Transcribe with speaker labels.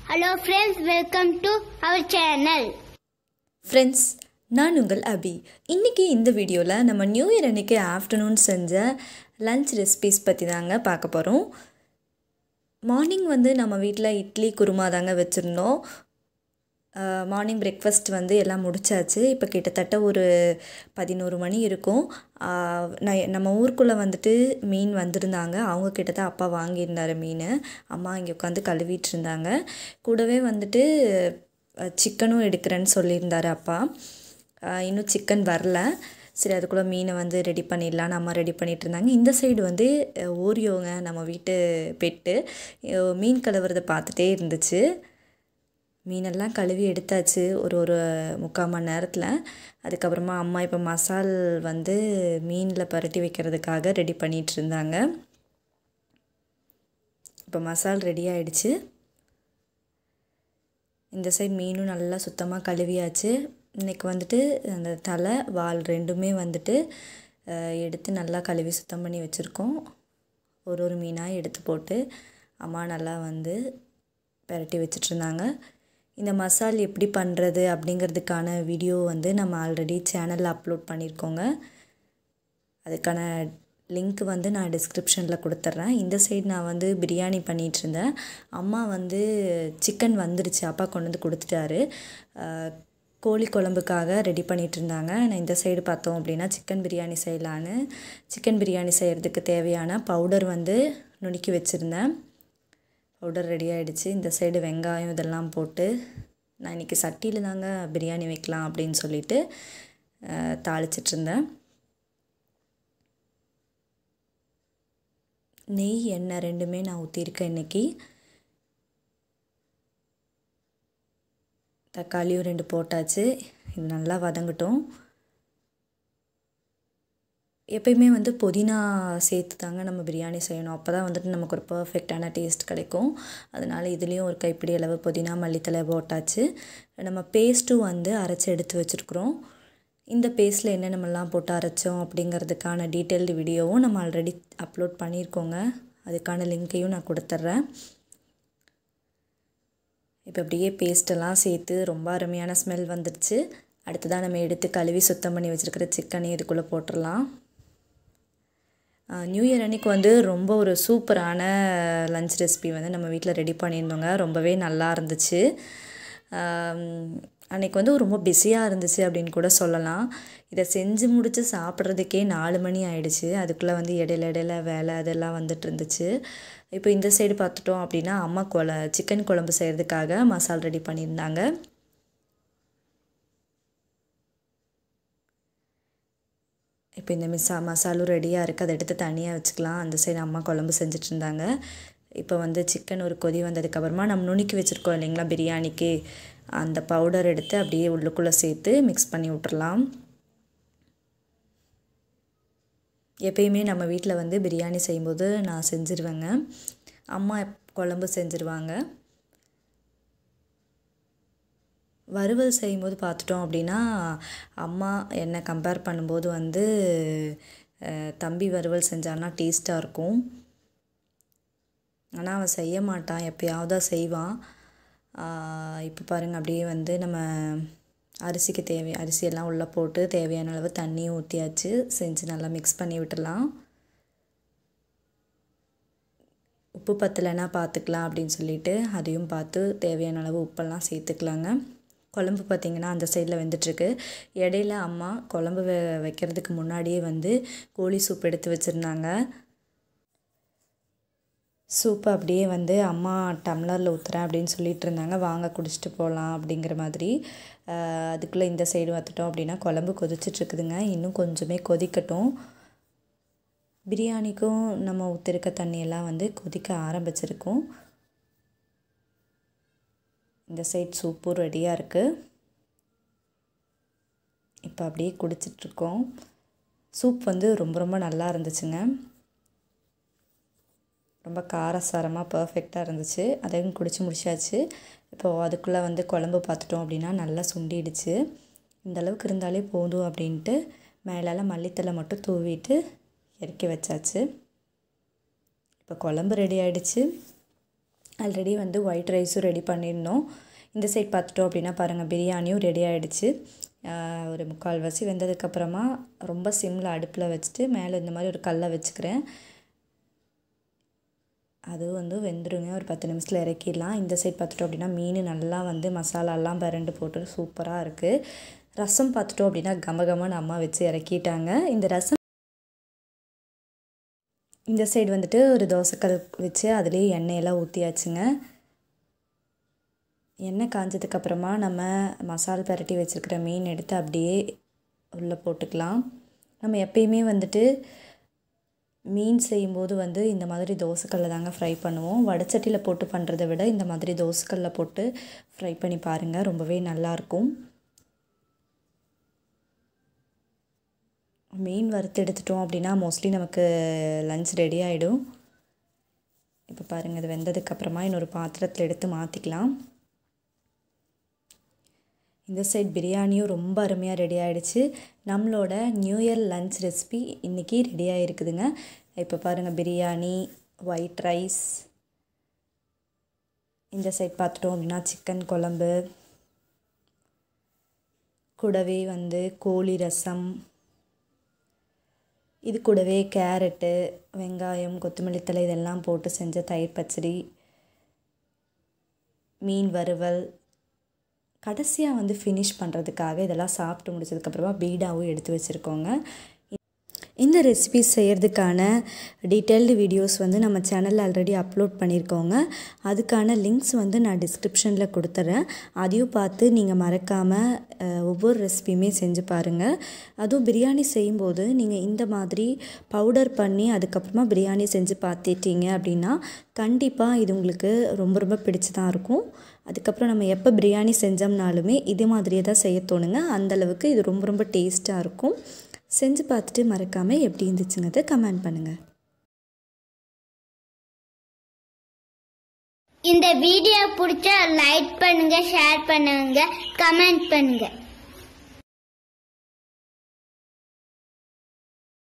Speaker 1: Hello friends, welcome to our channel.
Speaker 2: Friends, நான் உங்கள் அபி. இன்னைக்கு இந்த வீடியோவில் நம்ம நியூ இயர் அன்னைக்கு ஆஃப்டர்நூன் செஞ்ச லஞ்ச் ரெசிபீஸ் பற்றி தாங்க பார்க்க போகிறோம். மார்னிங் நம்ம வீட்டில் இட்லி குருமா தாங்க வச்சுருந்தோம். மார்னிங் பிரேக்ஃபாஸ்ட் எல்லாம் முடிச்சாச்சு. இப்போ கிட்டத்தட்ட ஒரு 11 மணி இருக்கும். நம்ம ஊருக்குள்ளே மீன் வந்திருந்தாங்க. அவங்க கிட்ட தான் அப்பா வாங்கியிருந்தார் மீன். அம்மா இங்கே உட்காந்து கழுவிட்டு இருந்தாங்க. கூடவே சிக்கனும் எடுக்கிறேன்னு சொல்லியிருந்தார் அப்பா. இன்னும் சிக்கன் வரல. சரி, அதுக்குள்ளே மீனை ரெடி பண்ணிடலான்னு அம்மா ரெடி பண்ணிகிட்டு இருந்தாங்க. இந்த சைடு ஓரியோங்க, நம்ம வீட்டு பெட்டு, மீன் கழுவுறதை பார்த்துட்டே இருந்துச்சு. மீனெல்லாம் கழுவி எடுத்தாச்சு ஒரு 3/4 மணி நேரத்தில். அதுக்கப்புறமா அம்மா இப்போ மசால் மீனில் பரட்டி வைக்கிறதுக்காக ரெடி பண்ணிகிட்டு இருந்தாங்க. இப்போ மசால் ரெடி ஆகிடுச்சு. இந்த சைடு மீனும் நல்லா சுத்தமாக கழுவியாச்சு. இன்றைக்கி அந்த தலை வால் ரெண்டுமே எடுத்து நல்லா கழுவி சுத்தம் பண்ணி வச்சுருக்கோம். ஒரு மீனாக எடுத்து போட்டு அம்மா நல்லா பரட்டி வச்சிட்ருந்தாங்க. இந்த மசால் எப்படி பண்ணுறது அப்படிங்கிறதுக்கான வீடியோ நம்ம ஆல்ரெடி சேனலில் அப்லோட் பண்ணியிருக்கோங்க. அதுக்கான லிங்க் நான் டிஸ்கிரிப்ஷனில் கொடுத்துட்றேன். இந்த சைடு நான் பிரியாணி பண்ணிகிட்ருந்தேன். அம்மா சிக்கன் வந்துருச்சு, அப்பா கொண்டு கொடுத்துட்டாரு. கோழி குழம்புக்காக ரெடி பண்ணிகிட்டு இருந்தாங்க. நான் இந்த சைடு பார்த்தோம் அப்படின்னா சிக்கன் பிரியாணி செய்யலான்னு. சிக்கன் பிரியாணி செய்கிறதுக்கு தேவையான பவுடர் நுணுக்கி வச்சுருந்தேன். பவுடர் ரெடி ஆகிடுச்சு. இந்த சைடு வெங்காயம் இதெல்லாம் போட்டு நான் இன்றைக்கி சட்டியில் தாங்க பிரியாணி வைக்கலாம் அப்படின்னு சொல்லிட்டு தாளிச்சிட்ருந்தேன். நெய் எண்ணெய் ரெண்டுமே நான் ஊற்றிருக்கேன் இன்றைக்கி. தக்காளியும் 2 போட்டாச்சு. இது நல்லா வதங்கட்டும். எப்பயுமே புதினா சேர்த்து தாங்க நம்ம பிரியாணி செய்யணும். அப்போ தான் நமக்கு ஒரு பர்ஃபெக்டான டேஸ்ட் கிடைக்கும். அதனால் இதுலேயும் ஒரு கைப்பிடி அளவு புதினா மல்லித்தலை போட்டாச்சு. நம்ம பேஸ்ட்டும் அரைச்சி எடுத்து வச்சுருக்குறோம். இந்த பேஸ்ட்டில் என்னென்னலாம் போட்டு அரைச்சோம் அப்படிங்கிறதுக்கான டீட்டெயில்டு வீடியோவும் நம்ம ஆல்ரெடி அப்லோட் பண்ணியிருக்கோங்க. அதுக்கான லிங்க்கையும் நான் கொடுத்துட்றேன். இப்போ அப்படியே பேஸ்ட்டெல்லாம் சேர்த்து ரொம்ப அருமையான ஸ்மெல் வந்துடுச்சு. அடுத்ததாக நம்ம எடுத்து கழுவி சுத்தம் பண்ணி வச்சுருக்கிற சிக்கனையும் இதுக்குள்ளே போட்டுடலாம். நியூ இயர் அன்றைக்கி ரொம்ப ஒரு சூப்பரான லஞ்ச் ரெசிபி நம்ம வீட்டில் ரெடி பண்ணியிருந்தோங்க. ரொம்பவே நல்லா இருந்துச்சு. அன்றைக்கி ரொம்ப பிஸியாக இருந்துச்சு அப்படின்னு கூட சொல்லலாம். இதை செஞ்சு முடித்து சாப்பிட்றதுக்கே 4 மணி ஆயிடுச்சு. அதுக்குள்ளே இடையில வேலை அதெல்லாம் இருந்துச்சு. இப்போ இந்த சைடு பார்த்துட்டோம் அப்படின்னா அம்மா சிக்கன் குழம்பு செய்கிறதுக்காக மசால் ரெடி பண்ணியிருந்தாங்க. இப்போ இந்த மசாலும் ரெடியாக இருக்குது. அதை எடுத்து தனியாக வச்சுக்கலாம். அந்த சைடு அம்மா குழம்பு செஞ்சிட்ருந்தாங்க. இப்போ சிக்கன் ஒரு கொதி வந்ததுக்கப்புறமா நம்ம நுணுக்கி வச்சுருக்கோம் இல்லைங்களா பிரியாணிக்கு, அந்த பவுடர் எடுத்து அப்படியே உள்ளுக்குள்ளே சேர்த்து மிக்ஸ் பண்ணி விட்டுறலாம். எப்பயுமே நம்ம வீட்டில் பிரியாணி செய்யும்போது நான் செஞ்சுருவேங்க. அம்மா குழம்பு செஞ்சுருவாங்க. வறுவல் செய்யும்போது பார்த்துட்டோம் அப்படின்னா அம்மா என்னை கம்பேர் பண்ணும்போது தம்பி வறுவல் செஞ்சான்னா டேஸ்ட்டாக இருக்கும். ஆனால் அவன் செய்ய மாட்டான், எப்போயாவது செய்வான். இப்போ பாருங்கள், அப்படியே நம்ம அரிசியெல்லாம் உள்ளே போட்டு தேவையான அளவு தண்ணியும் ஊற்றியாச்சு. செஞ்சு நல்லா மிக்ஸ் பண்ணி விட்டுடலாம். உப்பு பத்தலைன்னா பார்த்துக்கலாம் அப்படின்னு சொல்லிட்டு அதையும் பார்த்து தேவையான அளவு உப்பெல்லாம் சேர்த்துக்கலாங்க. குழம்பு பார்த்திங்கன்னா அந்த சைடில் வெந்துட்டுருக்கு. இடையில அம்மா குழம்பு வைக்கிறதுக்கு முன்னாடியே கோழி சூப் எடுத்து வச்சுருந்தாங்க. சூப்பை அப்படியே அம்மா டம்ளரில் ஊற்றுறேன் அப்படின்னு சொல்லிட்டு இருந்தாங்க. வாங்க குடிச்சிட்டு போகலாம் அப்படிங்கிற மாதிரி. அதுக்குள்ளே இந்த சைடு பார்த்துட்டோம் அப்படின்னா குழம்பு கொதிச்சிட்ருக்குதுங்க. இன்னும் கொஞ்சமே கொதிக்கட்டும். பிரியாணிக்கும் நம்ம ஊற்றிருக்க தண்ணியெல்லாம் கொதிக்க ஆரம்பிச்சிருக்கும். இந்த சைட் சூப்பும் ரெடியாக இருக்குது. இப்போ அப்படியே குடிச்சிட்ருக்கோம். சூப் ரொம்ப நல்லா இருந்துச்சுங்க. ரொம்ப காரசாரமாக பர்ஃபெக்டாக இருந்துச்சு. அதையும் குடிச்சு முடிச்சாச்சு. இப்போது அதுக்குள்ளே குழம்பு பார்த்துட்டோம் அப்படின்னா நல்லா சுண்டிடுச்சு. இந்தளவுக்கு இருந்தாலே போதும் அப்படின்ட்டு மேலால் மல்லித்தலை மட்டும் தூவிட்டு இறக்கி வச்சாச்சு. இப்போ குழம்பு ரெடி ஆகிடுச்சு. ஆல்ரெடி வந்து ஒயிட் ரைஸும் ரெடி பண்ணியிருந்தோம். இந்த சைட் பார்த்துட்டோம் அப்படின்னா பாருங்கள், பிரியாணியும் ரெடி ஆகிடுச்சு. ஒரு 3/4 வெந்ததுக்கப்புறமா ரொம்ப சிம்மில் அடுப்பில் வச்சுட்டு மேலே இந்த மாதிரி ஒரு கல்லை வச்சுக்கிறேன். அது வந்து வெந்துருங்க. ஒரு 10 நிமிஷத்தில் இறக்கிடலாம். இந்த சைட் பார்த்துட்டோம் அப்படின்னா மீன் நல்லா வந்து மசாலாலாம் பரண்டு போட்டு சூப்பராக இருக்குது. ரசம் பார்த்துட்டோம் அப்படின்னா கமகமன்னு அம்மா வச்சு இறக்கிட்டாங்க. இந்த சைடு வந்துட்டு ஒரு தோசைக்கல் வச்சு அதுலேயே எண்ணெயெல்லாம் ஊற்றியாச்சுங்க. எண்ணெய் காஞ்சதுக்கப்புறமா நம்ம மசால் பரட்டி வச்சுருக்கிற மீன் எடுத்து அப்படியே உள்ளே போட்டுக்கலாம். நம்ம எப்பயுமே வந்துட்டு மீன் செய்யும்போது வந்து இந்த மாதிரி தோசைக்கல்ல தாங்க ஃப்ரை பண்ணுவோம். வடச்சட்டியில் போட்டு பண்ணுறதை விட இந்த மாதிரி தோசைக்கல்ல போட்டு ஃப்ரை பண்ணி பாருங்கள், ரொம்பவே நல்லாயிருக்கும். மீன் வறுத்து எடுத்துட்டோம் அப்படின்னா மோஸ்ட்லி நமக்கு லஞ்ச் ரெடி ஆகிடும். இப்போ பாருங்கள், இது வெந்ததுக்கப்புறமா இன்னொரு பாத்திரத்தில் எடுத்து மாற்றிக்கலாம். இந்த சைட் பிரியாணியும் ரொம்ப அருமையாக ரெடி ஆகிடுச்சு. நம்மளோட நியூ இயர் லஞ்ச் ரெசிபி இன்றைக்கி ரெடி ஆகிருக்குதுங்க. இப்போ பாருங்கள், பிரியாணி, ஒயிட் ரைஸ். இந்த சைட் பார்த்துட்டோம் அப்படின்னா சிக்கன் குழம்பு, கூடவே வந்து கோழி ரசம், இது கூடவே கேரட்டு, வெங்காயம், கொத்தமல்லி தழை இதெல்லாம் போட்டு செஞ்ச தயிர் பச்சடி, மீன் வறுவல். கடைசியாக வந்து ஃபினிஷ் பண்ணுறதுக்காக இதெல்லாம் சாப்பிட்டு முடிச்சதுக்கப்புறமா பீடாவும் எடுத்து வச்சுருக்கோங்க. இந்த ரெசிபி செய்கிறதுக்கான டீட்டெயில்டு வீடியோஸ் வந்து நம்ம சேனலில் ஆல்ரெடி அப்லோட் பண்ணியிருக்கோங்க. அதுக்கான லிங்க்ஸ் வந்து நான் டிஸ்கிரிப்ஷனில் கொடுத்துட்றேன். அதையும் பார்த்து நீங்கள் மறக்காமல் ஒவ்வொரு ரெசிபியுமே செஞ்சு பாருங்கள். அதுவும் பிரியாணி செய்யும்போது நீங்கள் இந்த மாதிரி பவுடர் பண்ணி அதுக்கப்புறமா பிரியாணி செஞ்சு பார்த்துட்டீங்க அப்படின்னா கண்டிப்பாக இது உங்களுக்கு ரொம்ப ரொம்ப பிடிச்சி தான் இருக்கும். அதுக்கப்புறம் நம்ம எப்போ பிரியாணி செஞ்சோம்னாலுமே இது மாதிரியே தான் செய்ய தோணுங்க. அந்தளவுக்கு இது ரொம்ப ரொம்ப டேஸ்ட்டாக இருக்கும். செஞ்சு பார்த்துட்டு மறக்காமல் எப்படி இருந்துச்சுங்கிறத கமெண்ட் பண்ணுங்கள்.
Speaker 1: இந்த வீடியோ பிடிச்சா லைக் பண்ணுங்க, ஷேர் பண்ணுங்க, கமெண்ட் பண்ணுங்க.